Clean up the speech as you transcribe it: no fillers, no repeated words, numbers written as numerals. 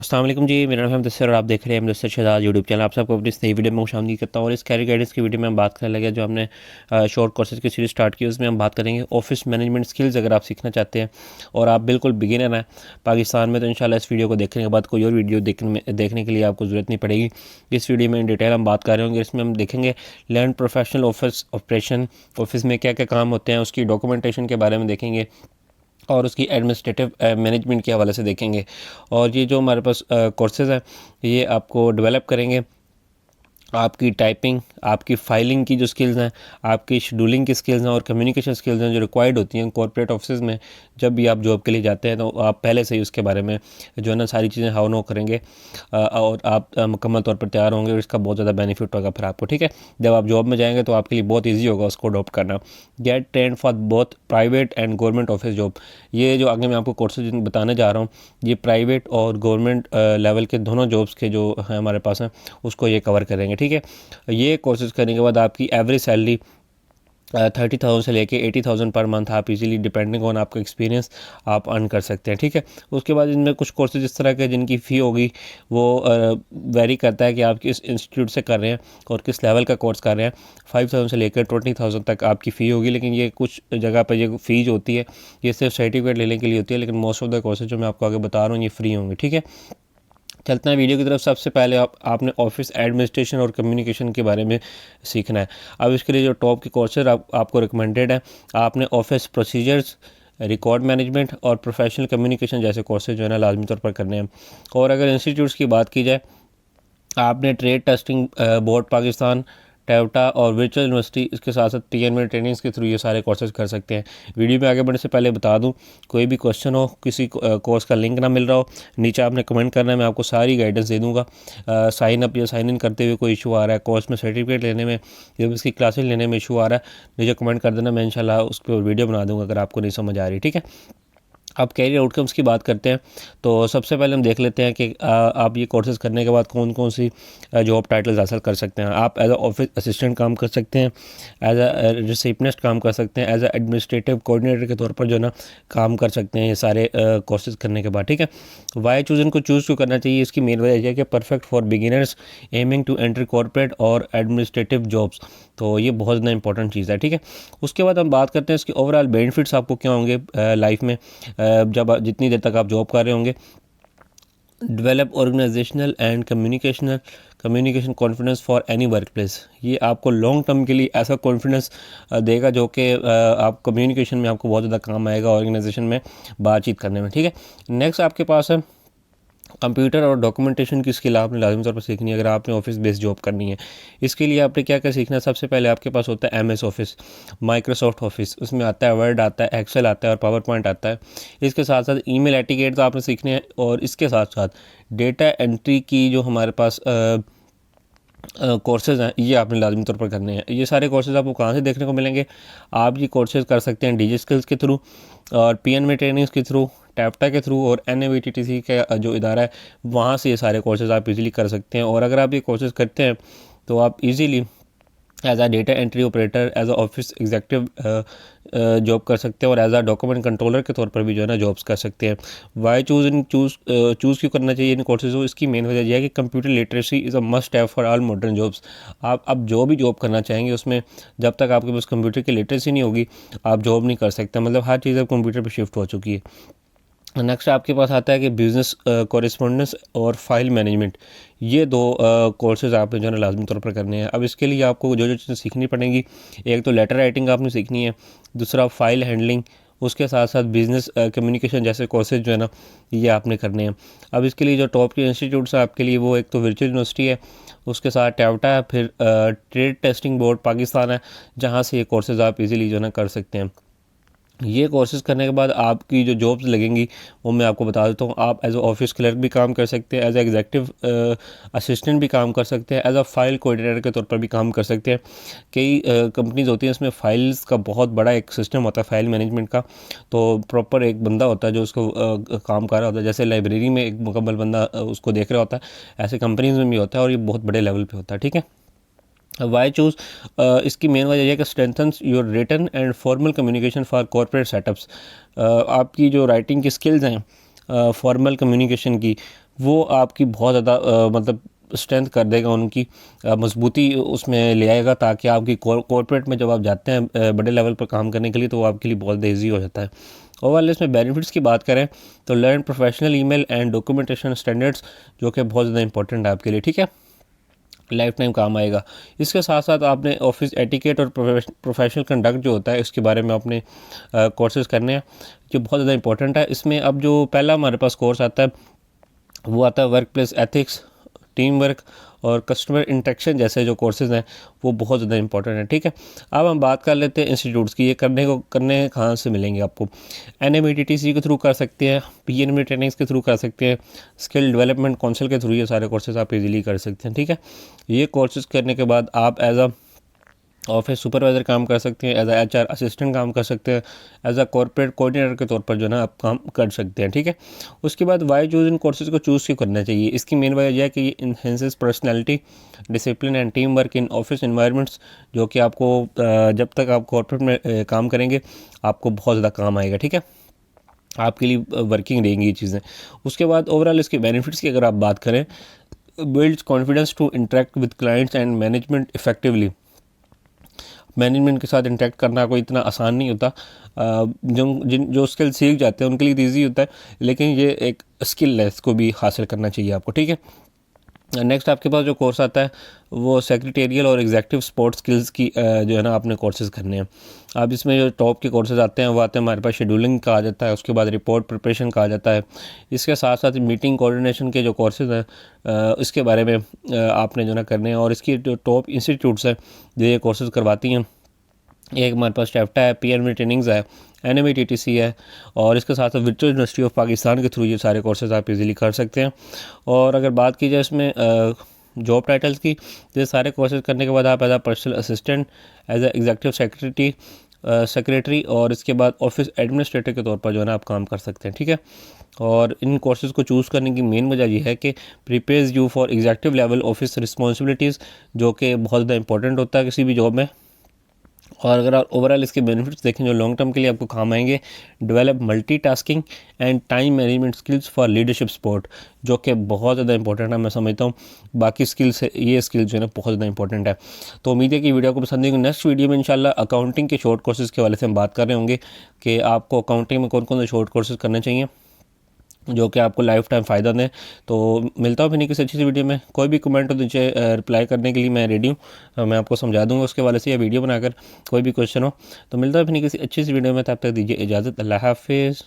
अस्सलाम वालेकुम जी, मेरा नाम है मुदस्सिर और आप देख रहे हैं मुदस्सिर शहजाद यूट्यूब चैनल। आप सबको अपनी इस नई वीडियो में खुशामदीद करता हूँ। और इस कैरियर गाइडेंस की वीडियो में हम बात करने लगे जो हमने शॉर्ट कोर्सेज की सीरीज स्टार्ट की, उसमें हम बात करेंगे ऑफिस मैनेजमेंट स्किल्स। अगर आप सीखना चाहते हैं और आप बिल्कुल बिगिनर हैं पाकिस्तान में, तो इंशाल्लाह इस वीडियो को देखने के बाद कोई और वीडियो देखने के लिए आपको ज़रूरत नहीं पड़ेगी। इस वीडियो में इन डिटेल हम बात कर रहे होंगे। इसमें हम देखेंगे learn professional office operation, office में क्या क्या काम होते हैं, उसकी डॉक्यूमेंटेशन के बारे में देखेंगे और उसकी एडमिनिस्ट्रेटिव मैनेजमेंट के हवाले से देखेंगे। और ये जो हमारे पास कोर्सेज़ हैं ये आपको डेवलप करेंगे आपकी टाइपिंग, आपकी फाइलिंग की जो स्किल्स हैं, आपकी शेड्यूलिंग की स्किल्स हैं और कम्युनिकेशन स्किल्स हैं जो रिक्वायर्ड होती हैं कॉर्पोरेट ऑफिस में। जब भी आप जॉब के लिए जाते हैं तो आप पहले से ही उसके बारे में जो है ना सारी चीज़ें हाउ नो करेंगे और आप मुकम्मल तौर पर तैयार होंगे और इसका बहुत ज़्यादा बेनिफिट होगा फिर आपको। ठीक है, जब आप जॉब में जाएंगे तो आपके लिए बहुत ईजी होगा उसको अडॉप्ट करना। Get trained for both private and government office job. ये जो आगे मैं आपको कोर्सेज बताने जा रहा हूँ ये प्राइवेट और गवर्नमेंट लेवल के दोनों जॉब्स के जो हैं हमारे पास हैं उसको ये कवर करेंगे। ठीक है, ये कोर्सेज करने के बाद आपकी एवरेज सैलरी 30,000 से लेके 80,000 पर मंथ आप इजीली डिपेंडिंग ऑन आपका एक्सपीरियंस आप अर्न कर सकते हैं। ठीक है, उसके बाद इनमें कुछ कोर्सेज इस तरह के जिनकी फ़ी होगी वो वेरी करता है कि आप किस इंस्टीट्यूट से कर रहे हैं और किस लेवल का कोर्स कर रहे हैं। 5,000 से लेकर 20,000 तक आपकी फ़ी होगी, लेकिन ये कुछ जगह पर ये फ़ीस होती है ये सिर्फ सर्टिफिकेट लेने के लिए होती है, लेकिन मोस्ट ऑफ द कोर्सेज जो मैं आपको आगे बता रहा हूँ ये फ्री होंगे। ठीक है, चलते हैं वीडियो की तरफ। सबसे पहले आपने ऑफिस एडमिनिस्ट्रेशन और कम्युनिकेशन के बारे में सीखना है। अब इसके लिए जो टॉप के कोर्सेज आपको रिकमेंडेड है, आपने ऑफिस प्रोसीजर्स, रिकॉर्ड मैनेजमेंट और प्रोफेशनल कम्युनिकेशन जैसे कोर्सेज जो है ना लाजमी तौर पर करने हैं। और अगर इंस्टीट्यूट्स की बात की जाए, आपने trade testing board Pakistan, Toyota और वर्चुअल यूनिवर्सिटी, इसके साथ साथ पीएनबी ट्रेनिंग्स के थ्रू ये सारे कोर्सेज कर सकते हैं। वीडियो में आगे बढ़ने से पहले बता दूं, कोई भी क्वेश्चन हो, किसी कोर्स का लिंक ना मिल रहा हो, नीचे आपने कमेंट करना है, मैं आपको सारी गाइडेंस दे दूंगा। साइन अप या साइन इन करते हुए कोई इशू आ रहा है, कोर्स में सर्टिफिकेट लेने में या इसकी क्लासेज लेने में इशू आ रहा है, नीचे कमेंट कर देना, मैं इंशाल्लाह उस पर वीडियो बना दूँगा अगर आपको नहीं समझ आ रही। ठीक है, अब कैरियर आउटकम्स की बात करते हैं तो सबसे पहले हम देख लेते हैं कि आप ये कोर्सेज करने के बाद कौन कौन सी जॉब टाइटल्स हासिल कर सकते हैं। आप एज अ ऑफिस असिस्टेंट काम कर सकते हैं, एज अ रिसिप्शनिस्ट काम कर सकते हैं, एज अ एडमिनिस्ट्रेटिव कोऑर्डिनेटर के तौर पर जो है ना काम कर सकते हैं ये सारे कोर्सेज करने के बाद। ठीक है, वाई चूज़ इनको चूज़ क्यों करना चाहिए, इसकी मेन वजह यह है कि perfect for beginners aiming to enter corporate और एडमिनिस्ट्रेटिव जॉब्स, तो ये बहुत ज़्यादा इंपॉर्टेंट चीज़ है। ठीक है, उसके बाद हम बात करते हैं इसके ओवरऑल बेनिफिट्स आपको क्या होंगे लाइफ में जब जितनी देर तक आप जॉब कर रहे होंगे। Develop organisational and communication confidence for any workplace, ये आपको लॉन्ग टर्म के लिए ऐसा कॉन्फिडेंस देगा जो कि आप कम्युनिकेशन में आपको बहुत ज़्यादा काम आएगा, ऑर्गेनाइजेशन में बातचीत करने में। ठीक है, नेक्स्ट आपके पास है कंप्यूटर और डॉक्यूमेंटेशन की स्किल आपने लाजमी तौर पर सीखनी है अगर आपने ऑफिस बेस्ड जॉब करनी है। इसके लिए आपने क्या क्या सीखना है, सबसे पहले आपके पास होता है एमएस ऑफिस, माइक्रोसॉफ्ट ऑफिस, उसमें आता है वर्ड, आता है एक्सेल, आता है और पावर पॉइंट आता है। इसके साथ साथ ईमेल एटिकेट तो आपने सीखने हैं और इसके साथ साथ डेटा एंट्री की जो हमारे पास कोर्सेज हैं ये आपने लाजमी तौर पर करने हैं। ये सारे कोर्सेज आपको कहाँ से देखने को मिलेंगे, आप ये कोर्सेज कर सकते हैं डीजी स्किल्स के थ्रू और पीएनबी ट्रेनिंग्स के थ्रू, टैप्टा के थ्रू और एनएवीटीटीसी का जो इदारा है वहाँ से ये सारे कोर्सेज आप इजीली कर सकते हैं। और अगर आप ये कोर्सेज करते हैं तो आप इजीली एज आ डेटा एंट्री ऑपरेटर, एज आ ऑफिस एग्जेक्टिव जॉब कर सकते हैं और एज आ डॉक्यूमेंट कंट्रोलर के तौर पर भी जो है ना जॉब्स कर सकते हैं। वाई चूज़ क्यों करना चाहिए इन कोर्सेज को, इसकी मेन वजह यह है कि computer literacy is a must have for all modern jobs. आप अब जो भी जॉब करना चाहेंगे उसमें जब तक आपके पास कंप्यूटर की लिटरेसी नहीं होगी आप जॉब नहीं कर सकते। मतलब हर चीज़ अब कंप्यूटर पर शिफ्ट हो चुकी है। नेक्स्ट आपके पास आता है कि बिज़नेस कॉरेस्पॉन्डेंस और फाइल मैनेजमेंट, ये दो कोर्सेज आपने जो है ना लाजमी तौर पर करने हैं। अब इसके लिए आपको जो जो चीज़ें सीखनी पड़ेंगी, एक तो लेटर राइटिंग आपने सीखनी है, दूसरा फाइल हैंडलिंग, उसके साथ साथ बिज़नेस कम्युनिकेशन जैसे कोर्सेज जो है ना ये आपने करने हैं। अब इसके लिए जो टॉप के इंस्टीट्यूट्स हैं आपके लिए वो एक तो वर्चुअल यूनिवर्सिटी है, उसके साथ टोयोटा है, फिर ट्रेड टेस्टिंग बोर्ड पाकिस्तान है, जहाँ से ये कोर्सेज आप इजीली जो है ना कर सकते हैं। ये कोर्सेज़ करने के बाद आपकी जो जॉब्स लगेंगी वो मैं आपको बता देता हूँ। आप एज अ ऑफिस क्लर्क भी काम कर सकते हैं, एज अ एग्जेक्टिव असिस्टेंट भी काम कर सकते हैं, एज अ फाइल कोऑर्डिनेटर के तौर पर भी काम कर सकते हैं। कई कंपनीज होती हैं इसमें फाइल्स का बहुत बड़ा एक सिस्टम होता है फाइल मैनेजमेंट का, तो प्रॉपर एक बंदा होता है जो उसको काम कर रहा होता है, जैसे लाइब्रेरी में एक मुकम्मल बंदा उसको देख रहा होता है, ऐसे कंपनीज में भी होता है और ये बहुत बड़े लेवल पर होता है। ठीक है, वाई चूज़ इसकी मेन वजह यह है कि strengthens your written and formal communication for corporate setups. आपकी जो राइटिंग की स्किल्स हैं फॉर्मल कम्युनिकेशन की वो आपकी बहुत ज़्यादा मतलब स्ट्रेंथ कर देगा, उनकी मजबूती उसमें ले आएगा, ताकि आपकी कॉर्पोरेट में जब आप जाते हैं बड़े लेवल पर काम करने के लिए, तो वो आपके लिए बहुत ईजी हो जाता है। ओवरऑल इसमें बेनिफिट्स की बात करें तो learn professional email and documentation standards, जो कि बहुत ज़्यादा इंपॉर्टेंट है आपके लिए, ठीक है, लाइफ टाइम काम आएगा। इसके साथ साथ आपने ऑफिस एटिकेट और प्रोफेशनल कंडक्ट जो होता है, इसके बारे में आपने कोर्सेज करने हैं, जो बहुत ज़्यादा इंपॉर्टेंट है। इसमें अब जो पहला हमारे पास कोर्स आता है वो आता है work place ethics, team work और कस्टमर इंटरेक्शन जैसे जो कोर्सेज़ हैं वो बहुत ज़्यादा इंपॉर्टेंट है, ठीक है। अब हम बात कर लेते हैं इंस्टीट्यूट्स की, ये करने कहाँ से मिलेंगे आपको। NMETTC के थ्रू कर सकते हैं, PNB ट्रेनिंग्स के थ्रू कर सकते हैं, स्किल डेवलपमेंट काउंसिल के थ्रू ये सारे कोर्सेज़ आप इजीली कर सकते हैं, ठीक है। ये कोर्सेज़ करने के बाद आप एज अ ऑफिस सुपरवाइज़र काम कर सकते हैं, एज अ HR असिस्टेंट काम कर सकते हैं, एज अ कॉर्पोरेट कोऑर्डिनेटर के तौर पर जो है ना आप काम कर सकते हैं, ठीक है। उसके बाद वाई चूज़ इन कोर्सेज़ को चूज़ क्यों करना चाहिए, इसकी मेन वजह यह है कि ये enhances personality, discipline and team work in office environments, जो कि आपको जब तक आप कॉर्पोरेट में काम करेंगे आपको बहुत ज़्यादा काम आएगा, ठीक है, आपके लिए वर्किंग रहेंगी ये चीज़ें। उसके बाद ओवरऑल इसके बेनिफिट्स की अगर आप बात करें, builds confidence to interact with clients and management effectively. Management के साथ इंटरेक्ट करना कोई इतना आसान नहीं होता। जो स्किल सीख जाते हैं उनके लिए ईजी होता है, लेकिन ये एक स्किल है, इसको भी हासिल करना चाहिए आपको, ठीक है। नेक्स्ट आपके पास जो कोर्स आता है वो सेक्रेटेरियल और एग्जेक्टिव सपोर्ट स्किल्स की जो है ना आपने कोर्सेज करने हैं। अब इसमें जो टॉप के कोर्सेज आते हैं वो आते हैं हमारे पास शेड्यूलिंग का आ जाता है, उसके बाद रिपोर्ट प्रिपरेशन का आ जाता है, इसके साथ साथ मीटिंग कोऑर्डिनेशन के जो कोर्सेज हैं इसके बारे में आपने जो ना करने हैं। और इसकी जो टॉप इंस्टीट्यूट्स हैं जो ये कोर्सेज करवाती हैं, एक हमारे पास टेफ्टा है, PNB ट्रेनिंग्स है, NMETTC है, और इसके साथ साथ वर्चुअल यूनिवर्सिटी ऑफ पाकिस्तान के थ्रू ये सारे कोर्सेज आप इजीली कर सकते हैं। और अगर बात की जाए इसमें जॉब टाइटल्स की, तो ये सारे कोर्सेज करने के बाद आप as a personal assistant, as a executive secretary और इसके बाद ऑफिस एडमिनिस्ट्रेटर के तौर पर जो है ना आप काम कर सकते हैं, ठीक है। और इन कोर्सेज़ को चूज़ करने की मेन वजह यह है कि prepares you for executive level office responsibilities, जो कि बहुत ज़्यादा इंपॉर्टेंट होता है किसी भी जॉब में। और अगर आप ओवरऑल इसके बेनिफिट्स देखें जो लॉन्ग टर्म के लिए आपको काम आएंगे, develop multitasking and time management skills for leadership support, जो कि बहुत ज़्यादा इंपॉर्टेंट है। मैं समझता हूँ बाकी स्किल्स ये स्किल्स जो है ना बहुत ज़्यादा इंपॉर्टेंट है। तो उम्मीद है कि वीडियो को पसंद आएगी। नेक्स्ट वीडियो में इंशाल्लाह अकाउंटिंग के शॉर्ट कोर्सेज़ के हवाले से हम बात कर रहे होंगे कि आपको अकाउंटिंग में कौन कौन से शॉर्ट कोर्सेज़ करने चाहिए जो कि आपको लाइफ टाइम फ़ायदा दें। तो मिलता हूँ फिर नहीं किसी अच्छी सी वीडियो में। कोई भी कमेंट हो तो नीचे रिप्लाई करने के लिए मैं रेडी हूँ, मैं आपको समझा दूँगा उसके वाले से या वीडियो बनाकर, कोई भी क्वेश्चन हो तो मिलता है फिर नहीं किसी अच्छी सी वीडियो में। तब तक दीजिए इजाज़त, अल्लाह हाफिज़।